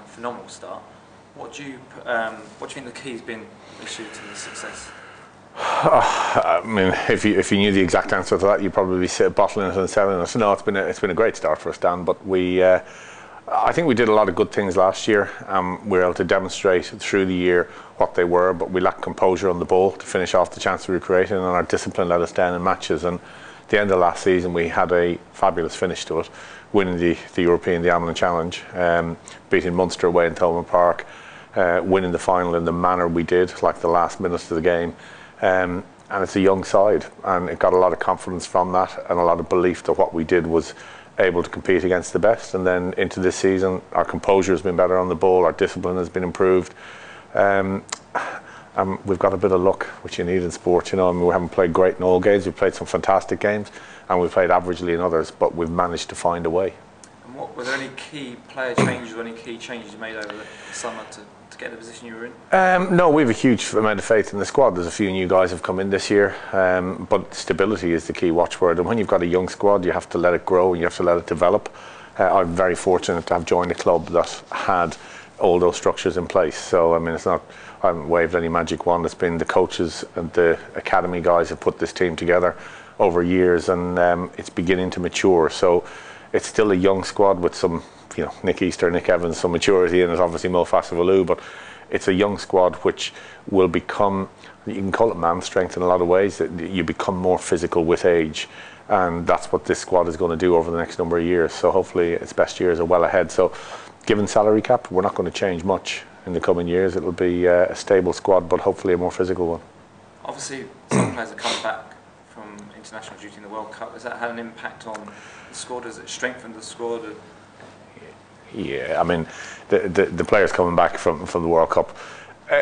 phenomenal start. What do you think the key's been this year to the success? I mean, if you knew the exact answer to that, you'd probably be bottling it and selling it. No, it's been a great start for us, Dan. But I think we did a lot of good things last year. We were able to demonstrate through the year what they were, but we lacked composure on the ball to finish off the chance we were creating, and our discipline let us down in matches. And at the end of last season, we had a fabulous finish to it, winning the European, the Amlin Challenge, beating Munster away in Thomond Park, winning the final in the manner we did, like the last minutes of the game. And it's a young side, and it got a lot of confidence from that and a lot of belief that what we did was able to compete against the best. And then into this season, our composure has been better on the ball, our discipline has been improved, and we've got a bit of luck, which you need in sport. You know, I mean, we haven't played great in all games, we've played some fantastic games, and we've played averagely in others, but we've managed to find a way. And were there any key player changes or any key changes you made over the summer to get the position you were in? No, we have a huge amount of faith in the squad. There's a few new guys have come in this year, but stability is the key watchword. And when you've got a young squad, you have to let it grow and you have to let it develop. I'm very fortunate to have joined a club that had all those structures in place. So I mean, it's not, I haven't waved any magic wand. It's been the coaches and the academy guys have put this team together over years, and it's beginning to mature. So it's still a young squad with some, you know, Nick Easter, Nick Evans, some maturity in it, obviously Mo Fasavalou, but it's a young squad which will become, you can call it man strength in a lot of ways, that you become more physical with age, and that's what this squad is going to do over the next number of years. So hopefully its best years are well ahead. So given salary cap, we're not going to change much in the coming years. It'll be a stable squad, but hopefully a more physical one. Obviously some players are coming back from international duty in the World Cup. Has that had an impact on the squad? Has it strengthened the squad? Yeah, I mean, the players coming back from the World Cup,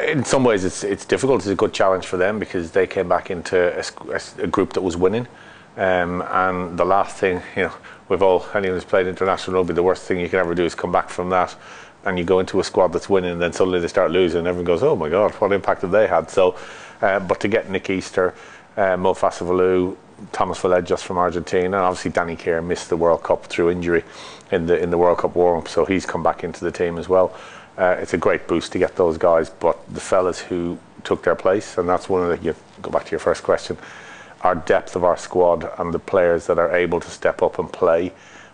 in some ways it's difficult. It's a good challenge for them because they came back into a group that was winning, and the last thing, you know, anyone who's played international rugby, the worst thing you can ever do is come back from that and you go into a squad that's winning and then suddenly they start losing and everyone goes, oh my God, what impact have they had? So, but to get Nick Easter, Mo Fasavalou, Thomas Vallée just from Argentina, and obviously Danny Kerr missed the World Cup through injury in the World Cup warm-up, so he's come back into the team as well. It's a great boost to get those guys, but the fellas who took their place, and that's one of the, you go back to your first question, our depth of our squad and the players that are able to step up and play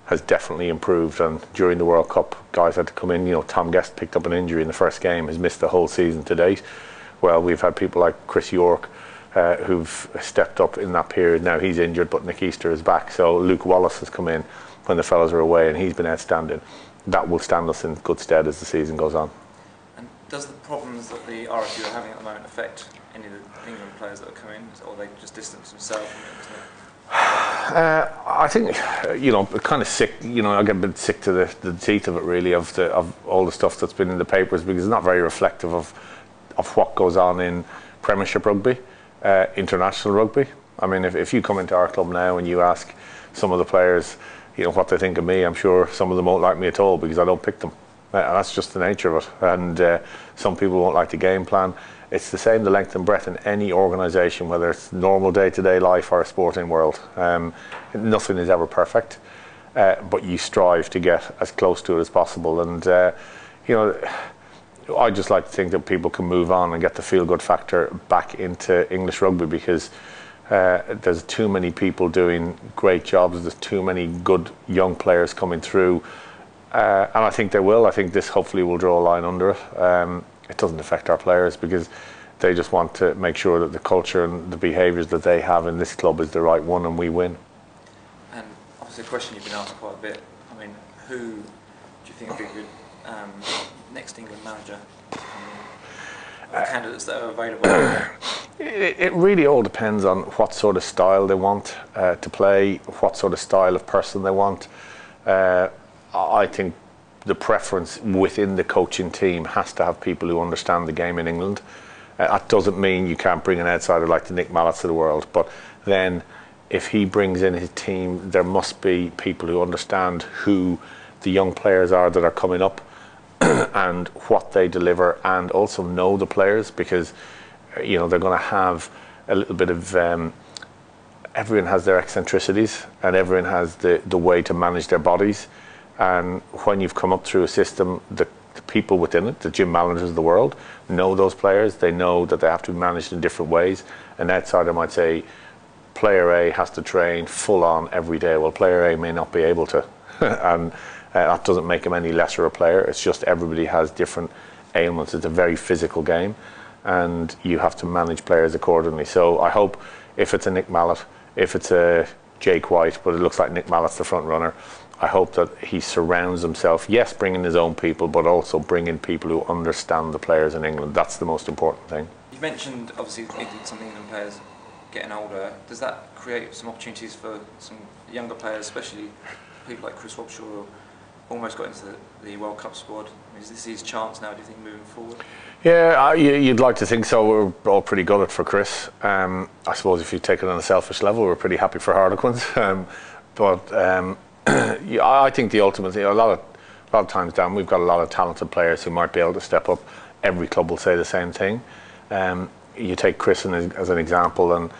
has definitely improved. And during the World Cup, guys had to come in. You know, Tom Guest picked up an injury in the first game, has missed the whole season to date. Well, we've had people like Chris York who've stepped up in that period. Now he's injured, but Nick Easter is back. So Luke Wallace has come in when the fellas are away, and he's been outstanding. That will stand us in good stead as the season goes on. And does the problems that the RFU are having at the moment affect any of the England players that are coming, or they just distance themselves from it? I think, you know, kind of sick. You know, I get a bit sick to the teeth of it, really, of all the stuff that's been in the papers, because it's not very reflective of what goes on in Premiership rugby, international rugby. I mean, if you come into our club now and you ask some of the players, you know, what they think of me, I'm sure some of them won't like me at all because I don't pick them. And that's just the nature of it. And some people won't like the game plan. It's the same, the length and breadth in any organisation, whether it's normal day-to-day life or a sporting world. Nothing is ever perfect, but you strive to get as close to it as possible. And, you know, I just like to think that people can move on and get the feel-good factor back into English rugby, because there's too many people doing great jobs. There's too many good young players coming through. And I think they will. I think this hopefully will draw a line under it. It doesn't affect our players because they just want to make sure that the culture and the behaviours that they have in this club is the right one, and we win. And obviously a question you've been asked quite a bit. I mean, who do you think would be a good next England manager? The candidates that are available? It really all depends on what sort of style they want to play, what sort of style of person they want. I think the preference within the coaching team has to have people who understand the game in England. That doesn't mean you can't bring an outsider like the Nick Mallets of the world, but then if he brings in his team, there must be people who understand who the young players are that are coming up and what they deliver, and also know the players, because you know they're going to have a little bit of everyone has their eccentricities and everyone has the way to manage their bodies. And when you've come up through a system, the the people within it, the Jim Mallingers of the world, know those players. They know that they have to be managed in different ways. And outside, I might say, player A has to train full on every day. Well, player A may not be able to, and that doesn't make him any lesser a player. It's just everybody has different ailments. It's a very physical game, and you have to manage players accordingly. So I hope if it's a Nick Mallett, if it's a Jake White, but it looks like Nick Mallett's the front runner, I hope that he surrounds himself, yes, bringing his own people, but also bringing people who understand the players in England. That's the most important thing. You mentioned, obviously, some England players getting older. Does that create some opportunities for some younger players, especially people like Chris Robshaw, who almost got into the World Cup squad? Is this his chance now, do you think, moving forward? Yeah, you'd like to think so. We're all pretty gutted for Chris. I suppose if you take it on a selfish level, we're pretty happy for Harlequins. Yeah, I think the ultimate thing, a lot of times, Dan, we've got a lot of talented players who might be able to step up. Every club will say the same thing. You take Chris as an example, and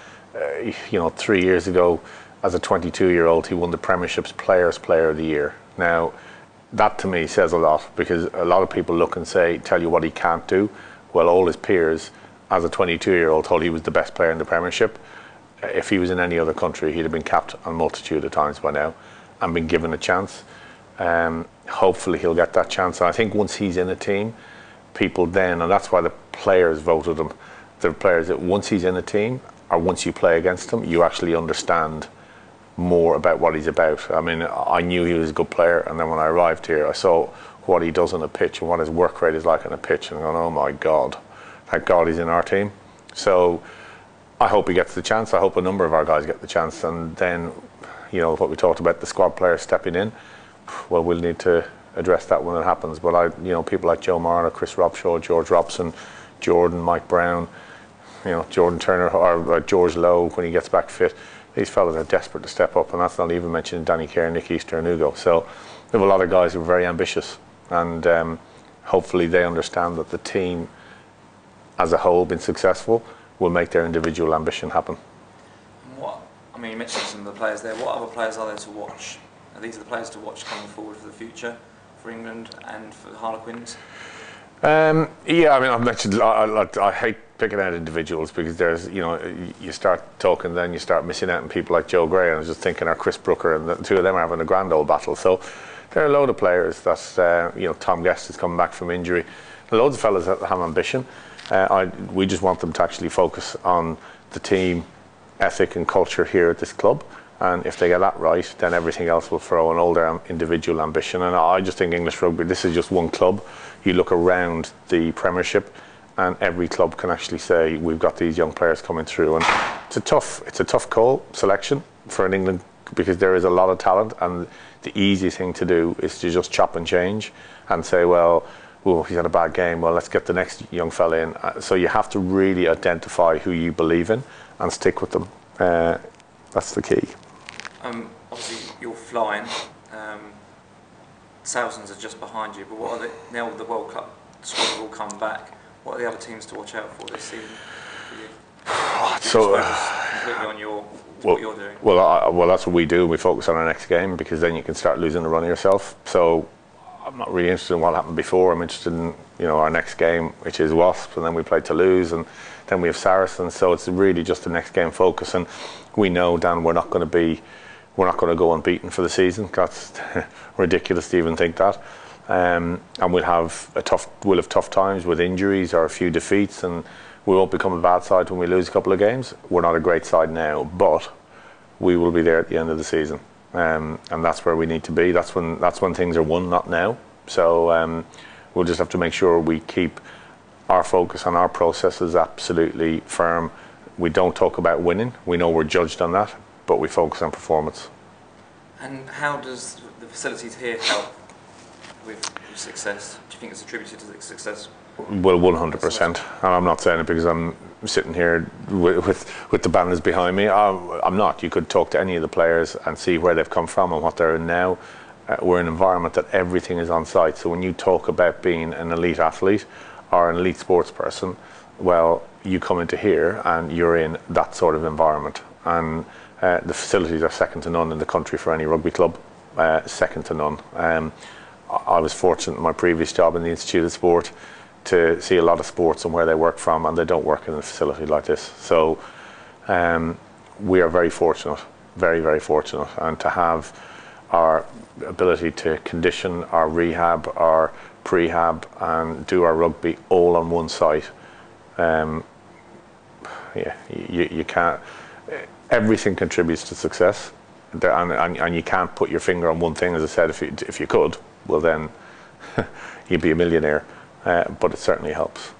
3 years ago, as a 22-year-old, he won the Premiership's Players' Player of the Year. Now, that to me says a lot, because a lot of people look and tell you what he can't do. Well, all his peers, as a 22-year-old, thought he was the best player in the Premiership. If he was in any other country, he'd have been capped a multitude of times by now and been given a chance. Hopefully he'll get that chance. And I think once he's in a team, people then, and that's why the players voted him, the players, that once he's in a team, or once you play against him, you actually understand more about what he's about. I mean, I knew he was a good player, and then when I arrived here, I saw what he does on a pitch and what his work rate is like on a pitch, and I'm going, oh my God, thank God he's in our team. So I hope he gets the chance. I hope a number of our guys get the chance, and then, what we talked about, the squad players stepping in, well, we'll need to address that when it happens. But people like Joe Marner, Chris Robshaw, George Robson, Jordan, Mike Brown, Jordan Turner, or George Lowe when he gets back fit. These fellas are desperate to step up, and that's not even mentioning Danny Kerr, Nick Easter and Ugo. So we have a lot of guys who are very ambitious, and hopefully they understand that the team as a whole, being successful, will make their individual ambition happen. You mentioned some of the players there. What other players are there to watch? Are these the players to watch coming forward for the future, for England and for the Harlequins? I mentioned, I hate picking out individuals, because there's, you start talking, then you start missing out on people like Joe Gray, and I was just thinking, Chris Brooker, and the two of them are having a grand old battle. So there are a load of players that, Tom Guest is coming back from injury. Loads of fellas that have ambition. We just want them to actually focus on the team ethic and culture here at this club, and if they get that right, then everything else will throw in all their individual ambition. And I just think English rugby, this is just one club. You look around the Premiership, and every club can actually say, we've got these young players coming through, and it's a tough call selection for an England, because there is a lot of talent, and the easy thing to do is to just chop and change and say, well, he's had a bad game, well, let's get the next young fella in. So you have to really identify who you believe in and stick with them. That's the key. Obviously, you're flying. Saracens are just behind you, but what are now the World Cup squad have all come back? What are the other teams to watch out for this season for you? So, completely on what you're doing. Well, that's what we do. We focus on our next game, because then you can start losing the run of yourself. So I'm not really interested in what happened before. I'm interested in our next game, which is Wasps, and then we play Toulouse, and then we have Saracens. So it's really just the next game focus, and we know, Dan, we're not going to go unbeaten for the season. That's ridiculous to even think that. And we'll have tough times with injuries or a few defeats, and we won't become a bad side when we lose a couple of games. We're not a great side now, but we will be there at the end of the season, and that's where we need to be. That's when things are won, not now. So we'll just have to make sure we keep our focus on our processes absolutely firm. We don't talk about winning. We know we're judged on that, but we focus on performance. And how does the facilities here help with success? Do you think it's attributed to the success? Well, 100%. And I'm not saying it because I'm sitting here with the banners behind me. I'm not. You could talk to any of the players and see where they've come from and what they're in now. We're in an environment that everything is on site. So when you talk about being an elite athlete or an elite sports person, well, you come into here and you're in that sort of environment. And the facilities are second to none in the country for any rugby club. Second to none. I was fortunate in my previous job in the Institute of Sport to see a lot of sports and where they work from, and they don't work in a facility like this. So we are very fortunate, very, very fortunate, and to have our ability to condition, our rehab, our prehab, and do our rugby all on one site. You can't. Everything contributes to success, and you can't put your finger on one thing. As I said, if you could, well then you'd be a millionaire. But it certainly helps.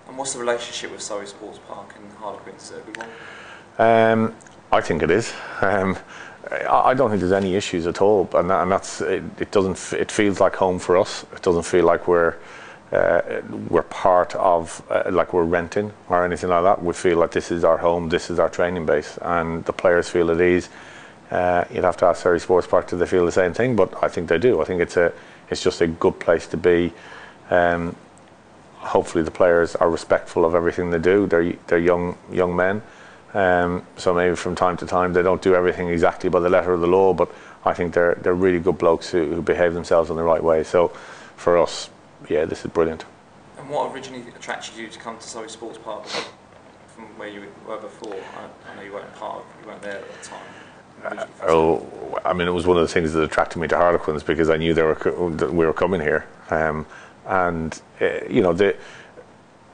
And what's the relationship with Surrey Sports Park and Harlequins? Everyone? I think it is. I don't think there's any issues at all, and that's it. Doesn't. It feels like home for us. It doesn't feel like we're part of like we're renting or anything like that. We feel like this is our home. This is our training base, and the players feel at ease. You'd have to ask Surrey Sports Park, do they feel the same thing? But I think they do. I think it's just a good place to be. Hopefully the players are respectful of everything they do. They're young men, so maybe from time to time they don't do everything exactly by the letter of the law, but I think they're really good blokes who behave themselves in the right way. So for us, yeah, this is brilliant. And what originally attracted you to come to Surrey Sports Park from where you were before? I know you weren't there at the time. I mean, it was one of the things that attracted me to Harlequins, because I knew we were coming here.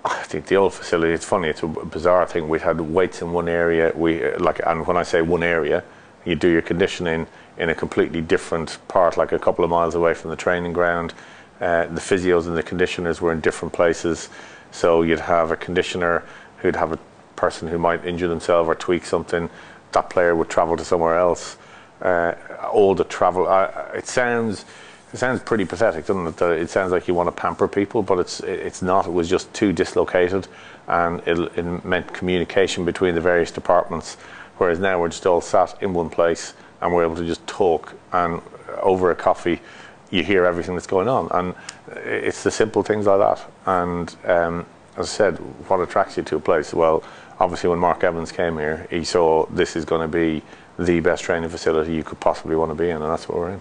I think the old facility, it's funny, it's a bizarre thing. We had weights in one area, and when I say one area, you do your conditioning in a completely different part, like a couple of miles away from the training ground. The physios and the conditioners were in different places, so you'd have a conditioner who'd have a person who might injure themselves or tweak something. That player would travel to somewhere else. All the travel, it sounds pretty pathetic, doesn't it? It sounds like you want to pamper people, but it's not. It was just too dislocated, and it meant communication between the various departments. Whereas now we're just all sat in one place, and we're able to just talk, and over a coffee, you hear everything that's going on. And it's the simple things like that. And as I said, what attracts you to a place? Well, obviously when Mark Evans came here, he saw this is going to be the best training facility you could possibly want to be in, and that's what we're in.